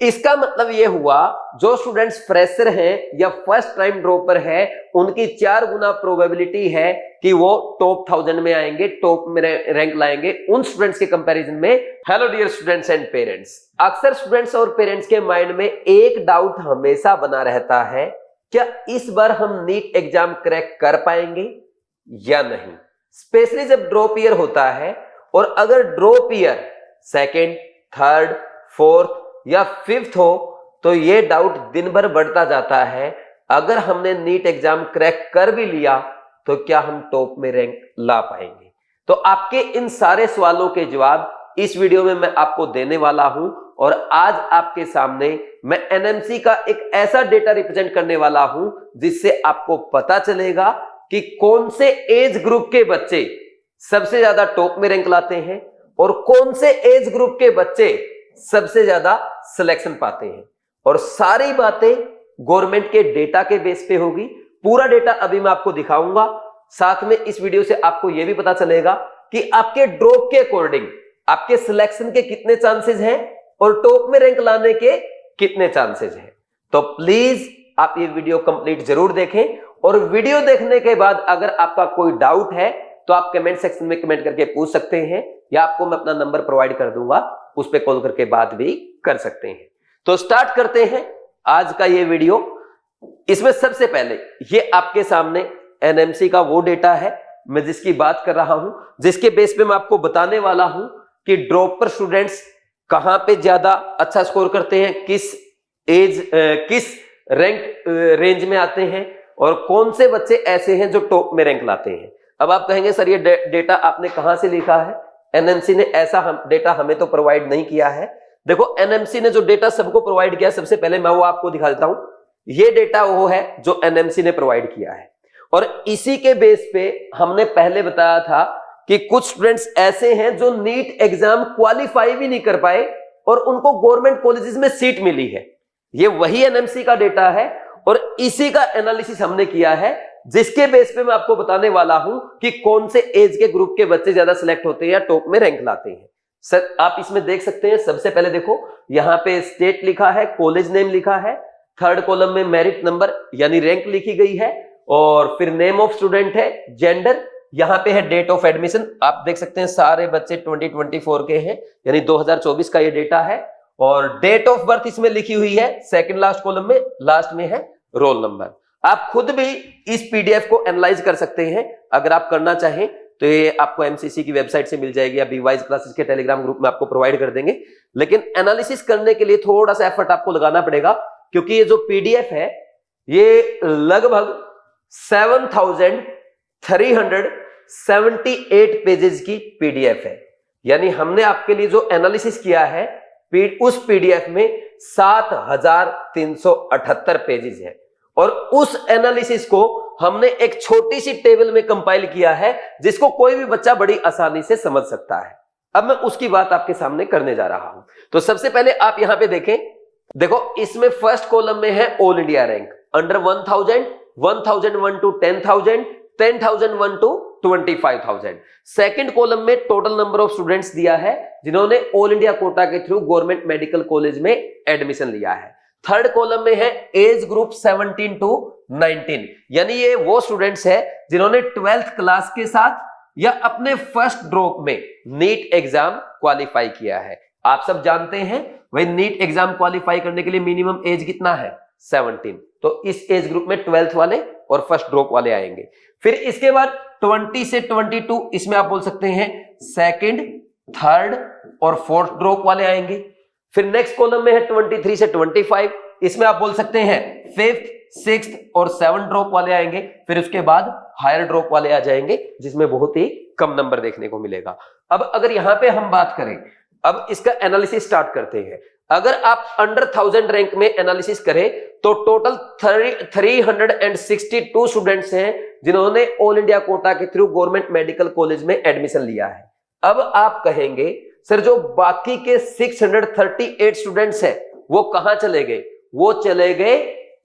इसका मतलब ये हुआ जो स्टूडेंट्स फ्रेशर हैं या फर्स्ट टाइम ड्रॉपर है उनकी 4 गुना प्रोबेबिलिटी है कि वो टॉप 1000 में आएंगे, टॉप में रैंक लाएंगे उन स्टूडेंट्स के कंपैरिजन में। Hello dear students and parents, अक्सर स्टूडेंट्स और पेरेंट्स के माइंड में एक डाउट हमेशा बना रहता है, क्या इस बार हम नीट एग्जाम क्रैक कर पाएंगे या नहीं। स्पेशली जब ड्रॉप ईयर होता है, और अगर drop year second, third, fourth या फिफ्थ हो तो ये डाउट दिन भर बढ़ता जाता है, अगर हमने नीट एग्जाम क्रैक कर भी लिया तो क्या हम टॉप में रैंक ला पाएंगे। तो आपके इन सारे सवालों के जवाब इस वीडियो में मैं आपको देने वाला हूं, और आज आपके सामने मैं एनएमसी का एक ऐसा डेटा रिप्रेजेंट करने वाला हूं जिससे आपको पता चलेगा कि कौन से एज ग्रुप के बच्चे सबसे ज्यादा टॉप में रैंक लाते हैं और कौन से एज ग्रुप के बच्चे सबसे ज्यादा सिलेक्शन पाते हैं। और सारी बातें गवर्नमेंट के डेटा के बेस पे होगी। पूरा डेटा अभी मैं आपको दिखाऊंगा, साथ में इस वीडियो से आपको यह भी पता चलेगा कि आपके ड्रॉप के अकॉर्डिंग आपके सिलेक्शन के कितने चांसेस हैं और टॉप में रैंक लाने के कितने चांसेस हैं। तो प्लीज आप ये वीडियो कंप्लीट जरूर देखें, और वीडियो देखने के बाद अगर आपका कोई डाउट है तो आप कमेंट सेक्शन में कमेंट करके पूछ सकते हैं, या आपको मैं अपना नंबर प्रोवाइड कर दूंगा, उस पर कॉल करके बात भी कर सकते हैं। तो स्टार्ट करते हैं आज का ये वीडियो। इसमें सबसे पहले ये आपके सामने एनएमसी का वो डेटा है मैं जिसकी बात कर रहा हूं, जिसके बेस पे मैं आपको बताने वाला हूं कि ड्रॉपर स्टूडेंट्स कहां पे ज्यादा अच्छा स्कोर करते हैं, किस रैंक रेंज में आते हैं, और कौन से बच्चे ऐसे हैं जो टॉप में रैंक लाते हैं। अब आप कहेंगे सर ये डेटा आपने कहां से लिखा है, एनएमसी ने ऐसा डेटा हमें तो प्रोवाइड नहीं किया है। देखो एनएमसी ने जो डेटा सबको प्रोवाइड किया, सबसे पहले मैं वो आपको दिखा देता हूं। ये डेटा वो है जो एनएमसी ने प्रोवाइड किया है, और इसी के बेस पे हमने पहले बताया था कि कुछ स्टूडेंट्स ऐसे हैं जो नीट एग्जाम क्वालिफाई भी नहीं कर पाए और उनको गवर्नमेंट कॉलेजेस में सीट मिली है। ये वही एनएमसी का डेटा है, और इसी का एनालिसिस हमने किया है, जिसके बेस पे मैं आपको बताने वाला हूं कि कौन से एज के ग्रुप के बच्चे ज्यादा सिलेक्ट होते हैं या टॉप में रैंक लाते हैं। सर आप इसमें देख सकते हैं, सबसे पहले देखो यहां पे स्टेट लिखा है, कॉलेज नेम लिखा है, थर्ड कॉलम में मेरिट नंबर यानी रैंक लिखी गई है, और फिर नेम ऑफ स्टूडेंट है, जेंडर, यहां पे है डेट ऑफ एडमिशन। आप देख सकते हैं सारे बच्चे 2024 के हैं, यानी 2024 का ये डेटा है, और डेट ऑफ बर्थ इसमें लिखी हुई है सेकंड लास्ट कॉलम में, लास्ट में है रोल नंबर। आप खुद भी इस पीडीएफ को एनालाइज कर सकते हैं, अगर आप करना चाहें तो ये आपको एमसीसी की वेबसाइट से मिल जाएगी, या बीवाइज क्लासेस के टेलीग्राम ग्रुप में आपको प्रोवाइड कर देंगे। लेकिन एनालिसिस करने के लिए थोड़ा सा एफर्ट आपको लगाना पड़ेगा, क्योंकि ये जो पीडीएफ है ये लगभग 7378 पेजेस की पीडीएफ है। यानी हमने आपके लिए जो एनालिसिस किया है उस पीडीएफ में 7378 पेजेस है, और उस एनालिसिस को हमने एक छोटी सी टेबल में कंपाइल किया है जिसको कोई भी बच्चा बड़ी आसानी से समझ सकता है। अब मैं उसकी बात आपके सामने करने जा रहा हूं। तो सबसे पहले आप यहां पे देखें, देखो इसमें फर्स्ट कॉलम में है all India rank, under 1000, 1001 to 10,000, 10,001 to 25,000। Second column में टोटल नंबर ऑफ स्टूडेंट्स दिया है जिन्होंने ऑल इंडिया कोटा के थ्रू गवर्नमेंट मेडिकल कॉलेज में एडमिशन लिया है। थर्ड कॉलम में है एज ग्रुप 17 टू 19, यानी ये वो स्टूडेंट्स है जिन्होंने 12th क्लास के साथ या अपने फर्स्ट ड्रॉप में नीट एग्जाम क्वालिफाई किया है। आप सब जानते हैं भाई नीट एग्जाम क्वालिफाई करने के लिए मिनिमम एज कितना है, 17। तो इस एज ग्रुप में 12th वाले और फर्स्ट ड्रॉप वाले आएंगे। फिर इसके बाद 20 से 22, इसमें आप बोल सकते हैं सेकंड, थर्ड और फोर्थ ड्रॉप वाले आएंगे। फिर नेक्स्ट कॉलम में है 23 से 25, इसमें आप बोल सकते हैं फिफ्थ, सिक्स्थ और 7 ड्रॉप वाले आएंगे। फिर उसके बाद हायर ड्रॉप वाले आ जाएंगे जिसमें बहुत ही कम नंबर देखने को मिलेगा। अब अगर यहां पे हम बात करें, अब इसका एनालिसिस स्टार्ट करते हैं। अगर आप अंडर 1000 रैंक में एनालिसिस करें तो टोटल 362 स्टूडेंट्स हैं जिन्होंने ऑल इंडिया कोटा के थ्रू गवर्नमेंट मेडिकल कॉलेज में एडमिशन लिया है। अब आप कहेंगे सर जो बाकी के 638 स्टूडेंट्स हैं वो कहां चले गए, वो चले गए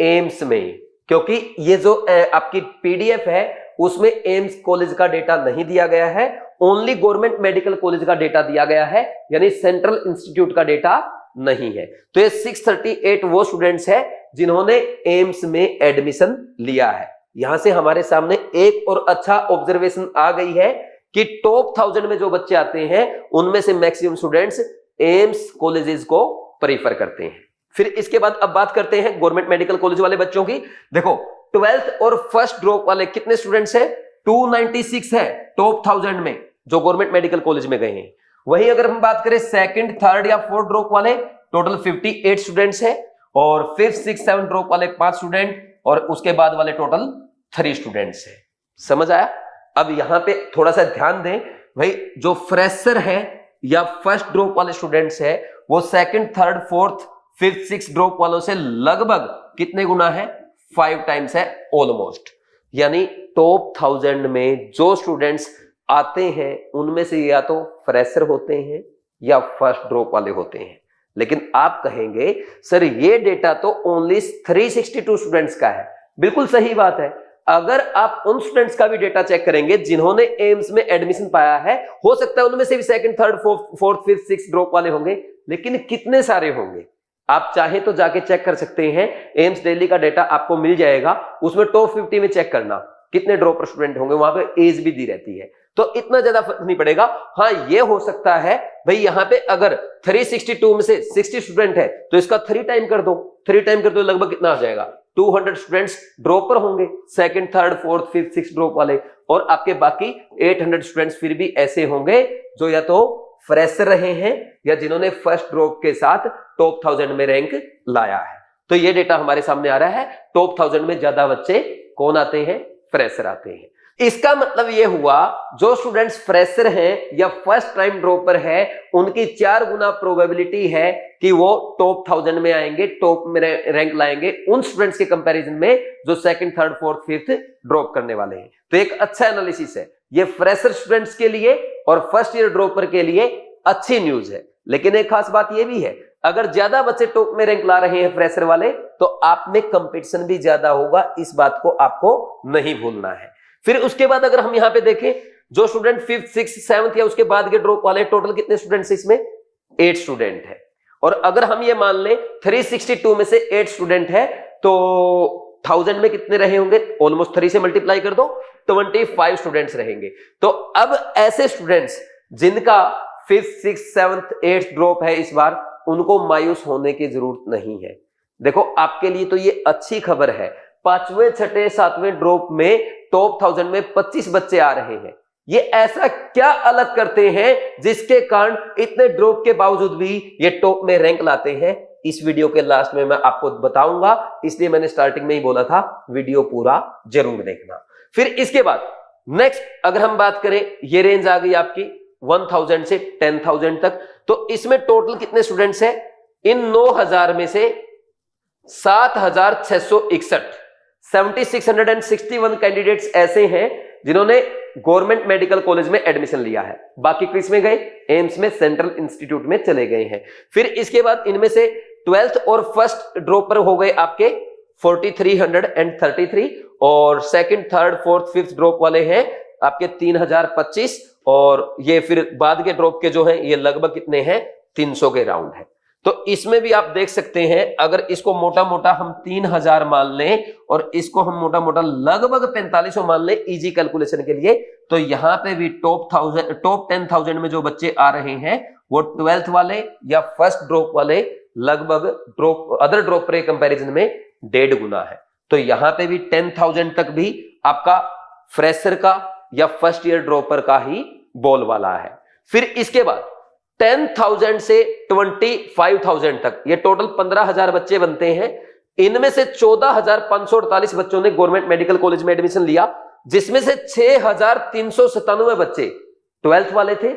एम्स में, क्योंकि ये जो आपकी पीडीएफ है उसमें एम्स कॉलेज का डेटा नहीं दिया गया है, ओनली गवर्नमेंट मेडिकल कॉलेज का डेटा दिया गया है, यानी सेंट्रल इंस्टीट्यूट का डेटा नहीं है। तो ये 638 वो स्टूडेंट्स है जिन्होंने एम्स में एडमिशन लिया है। यहां से हमारे सामने एक और अच्छा ऑब्जर्वेशन आ गई है कि टॉप 1000 में जो बच्चे आते हैं उनमें से मैक्सिमम स्टूडेंट्स एम्स कॉलेजेस को प्रीफर करते हैं। फिर इसके बाद अब बात करते हैं गवर्नमेंट मेडिकल कॉलेज वाले बच्चों की। देखो 12th और फर्स्ट ड्रॉप वाले कितने स्टूडेंट्स है? 296 है टॉप 1000 में जो गवर्नमेंट मेडिकल कॉलेज में गए हैं। वहीं अगर हम बात करें सेकंड, थर्ड या फोर्थ ड्रॉप वाले, टोटल 58 स्टूडेंट्स है और 5th, 6th, 7th ड्रॉप वाले 5 स्टूडेंट और उसके बाद वाले टोटल 3 स्टूडेंट्स है। समझ आया? अब यहां पे थोड़ा सा ध्यान दें भाई, जो फ्रेशर है या फर्स्ट ड्रॉप वाले स्टूडेंट्स है वो second, third, fourth, 5th, 6th drop वालों से लगभग कितने गुना है? 5 टाइम्स है ऑलमोस्ट। यानी टॉप 1000 में जो स्टूडेंट्स आते हैं उनमें से या तो फ्रेशर होते हैं या फर्स्ट ड्रॉप वाले होते हैं। लेकिन आप कहेंगे सर ये डेटा तो ओनली 362 स्टूडेंट्स का है। बिल्कुल सही बात है। अगर आप उन स्टूडेंट्स का भी डेटा चेक करेंगे जिन्होंने एम्स में एडमिशन पाया है, हो सकता है उनमें से भी second, third, fourth, 5th, 6th drop वाले होंगे, लेकिन कितने सारे होंगे आप चाहे तो जाके चेक कर सकते हैं। एम्स दिल्ली का डेटा आपको मिल जाएगा, उसमें टॉप 50 में चेक करना कितने ड्रॉपर स्टूडेंट होंगे, वहां पे एज भी दी रहती है, तो इतना ज्यादा फर्क नहीं पड़ेगा। हाँ ये हो सकता है भाई यहाँ पे अगर 362 में से 60 स्टूडेंट है तो इसका 3 टाइम कर दो, 3 टाइम कर दो लगभग कितना आ जाएगा? 200 स्टूडेंट्स ड्रॉपर होंगे, second, third, fourth, 5th, 6th drop वाले, और आपके बाकी 800 स्टूडेंट्स फिर भी ऐसे होंगे जो या तो फ्रेशर रहे हैं या जिन्होंने फर्स्ट ड्रॉप के साथ टॉप 1000 में रैंक लाया है। तो ये डेटा हमारे सामने आ रहा है, टॉप 1000 में ज्यादा बच्चे कौन आते हैं? फ्रेशर आते हैं। इसका मतलब ये हुआ जो स्टूडेंट्स फ्रेशर हैं या फर्स्ट टाइम ड्रॉपर है उनकी 4 गुना प्रोबेबिलिटी है कि वो टॉप 1000 में आएंगे, टॉप में रैंक लाएंगे उन स्टूडेंट्स के कंपैरिजन में जो second, third, fourth, 5th drop करने वाले हैं। तो एक अच्छा एनालिसिस है ये फ्रेशर स्टूडेंट्स के लिए और फर्स्ट ईयर ड्रॉपर के लिए अच्छी न्यूज है। लेकिन एक खास बात ये भी है, अगर ज्यादा बच्चे टॉप में रैंक ला रहे हैं फ्रेशर वाले तो आप में कंपटीशन भी ज्यादा होगा, इस बात को आपको नहीं भूलना है। फिर उसके बाद अगर हम यहां पे देखें जो स्टूडेंट 5th, 6th, 7th या उसके बाद के ड्रॉप वाले, टोटल कितने स्टूडेंट्स इसमें? 8 स्टूडेंट है। और अगर हम ये मान लें 362 में से 8 स्टूडेंट है तो 1000 में कितने रहे होंगे? ऑलमोस्ट 3 से मल्टीप्लाई कर दो, 25 स्टूडेंट्स रहेंगे। तो अब ऐसे स्टूडेंट्स जिनका 5th, 6th, 7th, 8th drop है इस बार, उनको मायूस होने की जरूरत नहीं है। देखो आपके लिए तो ये अच्छी खबर है, 5वें, 6ठे, 7वें ड्रॉप में टॉप 1000 में 25 बच्चे आ रहे हैं। ये ऐसा क्या अलग करते हैं जिसके कारण इतने ड्रॉप के बावजूद भी ये टॉप में रैंक लाते हैं? इस वीडियो के लास्ट में मैं आपको बताऊंगा, इसलिए मैंने स्टार्टिंग में ही बोला था वीडियो पूरा जरूर देखना। फिर इसके बाद नेक्स्ट अगर हम बात करें, ये रेंज आ गई आपकी 1000 से 10,000 तक। तो इसमें टोटल कितने स्टूडेंट्स हैं? इन 9000 में से 7661 7661 कैंडिडेट्स ऐसे हैं जिन्होंने गवर्नमेंट मेडिकल कॉलेज में एडमिशन लिया है। बाकी किस में गए? एम्स में, सेंट्रल इंस्टीट्यूट में चले गए हैं। फिर इसके बाद इनमें से 12th और फर्स्ट ड्रॉपर हो गए आपके 4333 और second, third, fourth, 5th drop वाले हैं आपके 3025 और ये फिर बाद के ड्रॉप के जो हैं ये लगभग कितने हैं? 300 के राउंड है। तो इसमें भी आप देख सकते हैं, अगर इसको मोटा मोटा हम 3000 मान लें और इसको हम मोटा मोटा लगभग 4500 मान लें इजी कैलकुलेशन के लिए, तो यहां पे भी टॉप 10,000 में जो बच्चे आ रहे हैं वो 12th वाले या फर्स्ट ड्रॉप वाले लगभग अदर ड्रॉपर के कंपैरिजन में 1.5 गुना है। तो यहां पे भी 10,000 तक भी आपका फ्रेशर का या फर्स्ट ईयर ड्रॉपर का ही बोल वाला है। फिर इसके बाद 10,000 से 25,000 तक ये टोटल 15,000 बच्चे बनते हैं। इनमें से 14,548 बच्चों ने गवर्नमेंट मेडिकल कॉलेज में एडमिशन लिया, जिसमें से 6,397 बच्चे 12th वाले थे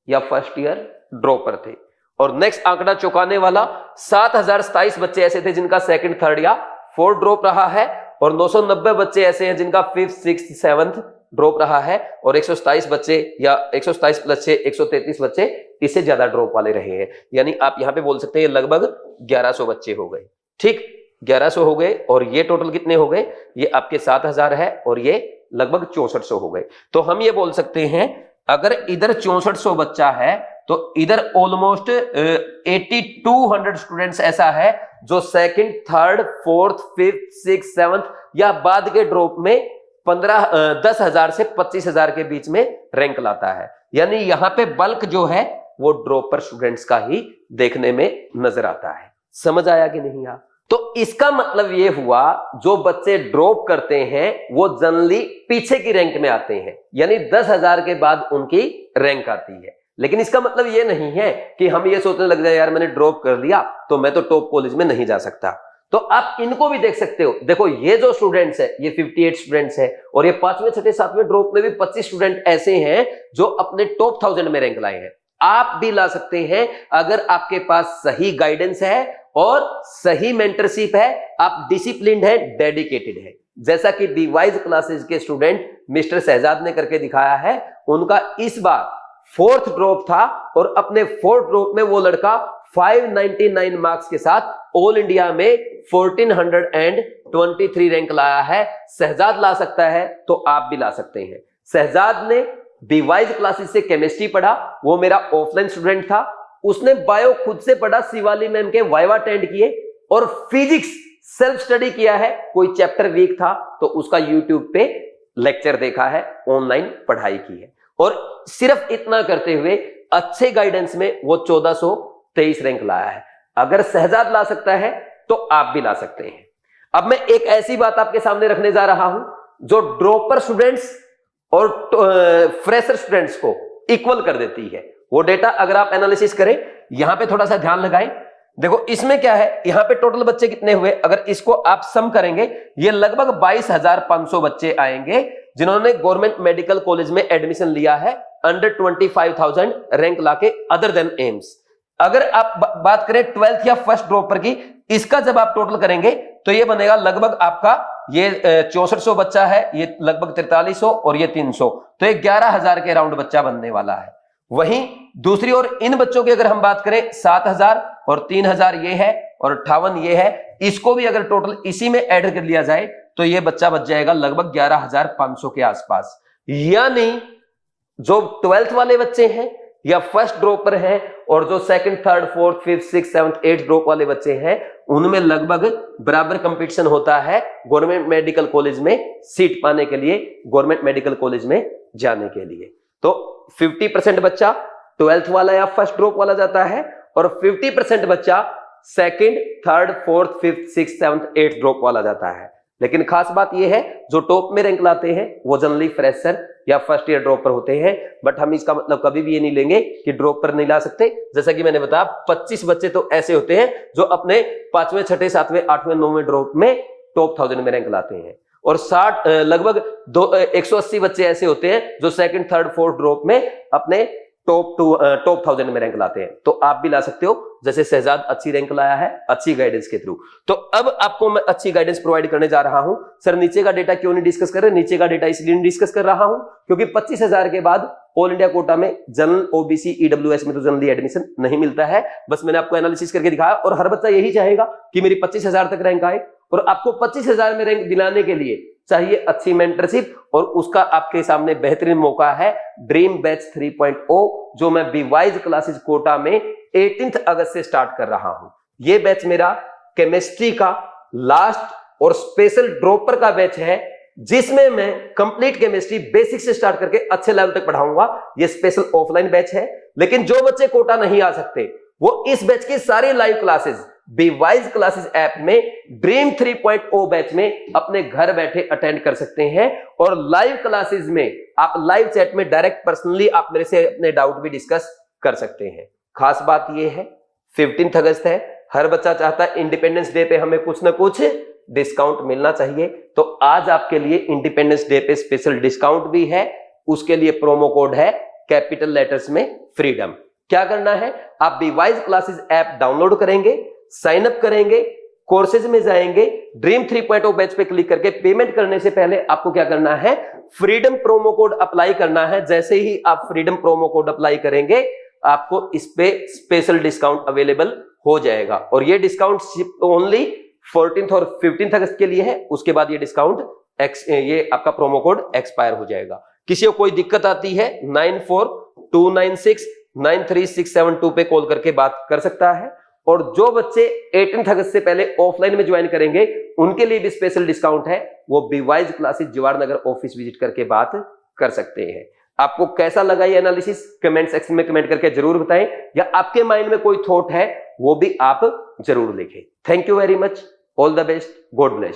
या फर्स्ट ईयर ड्रॉपर थे। और नेक्स्ट आंकड़ा चौंकाने वाला 7,027 बच्चे ऐसे थे जिनका सेकंड, थर्ड या फोर्थ ड्रॉप रहा है और 990 बच्चे ऐसे हैं जिनका 5th, 6th, 7th ड्रॉप रहा है और 127 बच्चे या 127 प्लस 6 133 बच्चे इससे ज्यादा ड्रॉप वाले रहे हैं। यानी आप यहां पे बोल सकते हैं लगभग 1100 बच्चे हो गए। ठीक, 1100 हो गए और ये टोटल कितने हो गए? ये आपके 7000 है और ये लगभग 6400 हो गए। तो हम ये बोल सकते हैं अगर इधर 6400 बच्चा है तो इधर ऑलमोस्ट 8200 स्टूडेंट्स ऐसा है जो second, third, fourth, fifth, six, seventh या बाद के ड्रॉप में 10,000 से 25,000 के बीच में रैंक लाता है। यानी यहां पे बल्क जो है वो ड्रॉपर स्टूडेंट्स का ही देखने में नजर आता है। समझ आया कि नहीं आप? तो इसका मतलब ये हुआ जो बच्चे ड्रॉप करते हैं वो जनरली पीछे की रैंक में आते हैं, यानी 10,000 के बाद उनकी रैंक आती है। लेकिन इसका मतलब ये नहीं है कि हम ये सोचने लग जाए यार मैंने ड्रॉप कर दिया तो मैं तो टॉप कॉलेज में नहीं जा सकता। तो आप इनको भी देख सकते हो। देखो ये जो स्टूडेंट्स है ये 58 स्टूडेंट्स है और ये 5वें, 6ठे, 7वें ड्रॉप में भी 25 स्टूडेंट ऐसे हैं जो अपने टॉप 1000 में रैंक लाए हैं। आप भी ला सकते हैं अगर आपके पास सही गाइडेंस है और सही मेंटरशिप है, आप डिसिप्लिन्ड है, डेडिकेटेड है। जैसा कि डिवाइस क्लासेस के स्टूडेंट मिस्टर शहजाद ने करके दिखाया है। उनका इस बार 4th ड्रॉप था और अपने 4th ड्रॉप में वो लड़का 599 मार्क्स के साथ ऑल इंडिया में 1423 रैंक लाया है। शहजाद ला सकता है तो आप भी ला सकते हैं। शहजाद ने डिवाइस क्लासेस से केमिस्ट्री पढ़ा, वो मेरा ऑफलाइन स्टूडेंट था। उसने बायो खुद से पढ़ा, शिवाली मैम के वाइवा अटेंड किए और फिजिक्स सेल्फ स्टडी किया है। कोई चैप्टर वीक था तो उसका यूट्यूब पे लेक्चर देखा है, ऑनलाइन पढ़ाई की है और सिर्फ इतना करते हुए अच्छे गाइडेंस में वो 1423 रैंक लाया है। अगर शहजाद ला सकता है तो आप भी ला सकते हैं। अब मैं एक ऐसी बात आपके सामने रखने जा रहा हूं जो ड्रॉपर स्टूडेंट्स और फ्रेशर स्टूडेंट्स को इक्वल कर देती है। वो डेटा अगर आप एनालिसिस करें, यहां पे थोड़ा सा ध्यान लगाएं। देखो इसमें क्या है, यहां पे टोटल बच्चे कितने हुए, अगर इसको आप सम करेंगे ये लगभग 22,500 बच्चे आएंगे जिन्होंने गवर्नमेंट मेडिकल कॉलेज में एडमिशन लिया है अंडर 25,000 रैंक लाके अदर देन एम्स। अगर आप बात करें 12th या फर्स्ट ड्रॉपर की, इसका जब आप टोटल करेंगे तो ये बनेगा लगभग आपका ये 6400 बच्चा है, ये लगभग 4300 और ये 300, तो ये 11,000 के राउंड बच्चा बनने वाला है। वहीं दूसरी ओर इन बच्चों की अगर हम बात करें 7,000 और 3,000 ये है और 58 ये है, इसको भी अगर टोटल इसी में ऐड कर लिया जाए तो ये बच्चा बच जाएगा लगभग 11,500 के आसपास। यानी जो 12th वाले बच्चे हैं या फर्स्ट ड्रॉपर हैं और जो second, third, fourth, fifth, six, seventh, 8th drop वाले बच्चे हैं उनमें लगभग बराबर कंपटीशन होता है गवर्नमेंट मेडिकल कॉलेज में सीट पाने के लिए, गवर्नमेंट मेडिकल कॉलेज में जाने के लिए। तो 50% बच्चा 12th वाला या फर्स्ट ड्रॉप वाला जाता है और 50% बच्चा second, third, fourth, fifth, six, seventh, 8th drop वाला जाता है। लेकिन खास बात यह है जो टॉप में रैंक लाते हैं वो जनरली फ्रेशर या फर्स्ट ईयर ड्रॉपर होते हैं। बट हम इसका मतलब कभी भी ये नहीं लेंगे कि ड्रॉपर नहीं ला सकते। जैसा कि मैंने बताया 25 बच्चे तो ऐसे होते हैं जो अपने 5वें, 6ठे, 7वें, 8वें, 9वें ड्रॉप में टॉप 1000 में रैंक लाते हैं और 60 लगभग 180 बच्चे ऐसे होते हैं जो सेकंड, थर्ड, फोर्थ ड्रॉप में अपने टॉप 1000 में रैंक लाते हैं। तो आप भी ला सकते हो, जैसे शहजाद अच्छी रैंक लाया है अच्छी गाइडेंस के थ्रू। तो अब आपको मैं अच्छी गाइडेंस प्रोवाइड करने जा रहा हूं। सर नीचे का डेटा क्यों नहीं डिस्कस कर रहे? नीचे का डेटा इसलिए नहीं डिस्कस कर रहा हूं क्योंकि 25,000 के बाद ऑल इंडिया कोटा में जनरल, ओबीसी, ईडब्ल्यूएस में तो जनरली एडमिशन नहीं मिलता है। बस मैंने आपको एनालिसिस करके दिखाया और हर बच्चा यही चाहेगा कि मेरी 25,000 तक रैंक आए और आपको 25,000 में रैंक दिलाने के लिए चाहिए अच्छी मेंटरशिप और उसका आपके सामने बेहतरीन मौका है ड्रीम बैच 3.0 जो मैं बीवाइज क्लासेस कोटा में 18 अगस्त से स्टार्ट कर रहा हूं। ये बैच मेरा केमिस्ट्री का लास्ट और स्पेशल ड्रॉपर का बैच है जिसमें मैं कंप्लीट केमिस्ट्री बेसिक से स्टार्ट करके अच्छे लेवल तक पढ़ाऊंगा। ये स्पेशल ऑफलाइन बैच है, लेकिन जो बच्चे कोटा नहीं आ सकते वो इस बैच की सारी लाइव क्लासेस बीवाइज क्लासेस ऐप में ड्रीम 3.0 बैच में अपने घर बैठे अटेंड कर सकते हैं और लाइव क्लासेस में आप लाइव चैट में डायरेक्ट पर्सनली आप मेरे से अपने डाउट भी डिस्कस कर सकते हैं। खास बात यह है 15 अगस्त है, हर बच्चा चाहता है इंडिपेंडेंस डे पे हमें कुछ ना कुछ डिस्काउंट मिलना चाहिए, तो आज आपके लिए इंडिपेंडेंस डे पे स्पेशल डिस्काउंट भी है। उसके लिए प्रोमो कोड है कैपिटल लेटर्स में फ्रीडम। क्या करना है, आप बीवाइज क्लासेस ऐप डाउनलोड करेंगे, साइन अप करेंगे, कोर्सेज में जाएंगे, ड्रीम 3.0 बैच पे क्लिक करके पेमेंट करने से पहले आपको क्या करना है, फ्रीडम प्रोमो कोड अप्लाई करना है। जैसे ही आप फ्रीडम प्रोमो कोड अप्लाई करेंगे आपको इस पे स्पेशल डिस्काउंट अवेलेबल हो जाएगा और ये डिस्काउंट ओनली 14th और 15th अगस्त के लिए है। उसके बाद ये डिस्काउंट ये आपका प्रोमो कोड एक्सपायर हो जाएगा। किसी को कोई दिक्कत आती है 942969 93672 पे कॉल करके बात कर सकता है। और जो बच्चे 18 अगस्त से पहले ऑफलाइन में ज्वाइन करेंगे उनके लिए भी स्पेशल डिस्काउंट है, वो बीवाइज classes Jawahar Nagar office visit करके बात कर सकते हैं। आपको कैसा लगा ये एनालिसिस कमेंट सेक्शन में कमेंट करके जरूर बताएं, या आपके माइंड में कोई थॉट है वो भी आप जरूर लिखें। Thank you very much, all the best, God bless.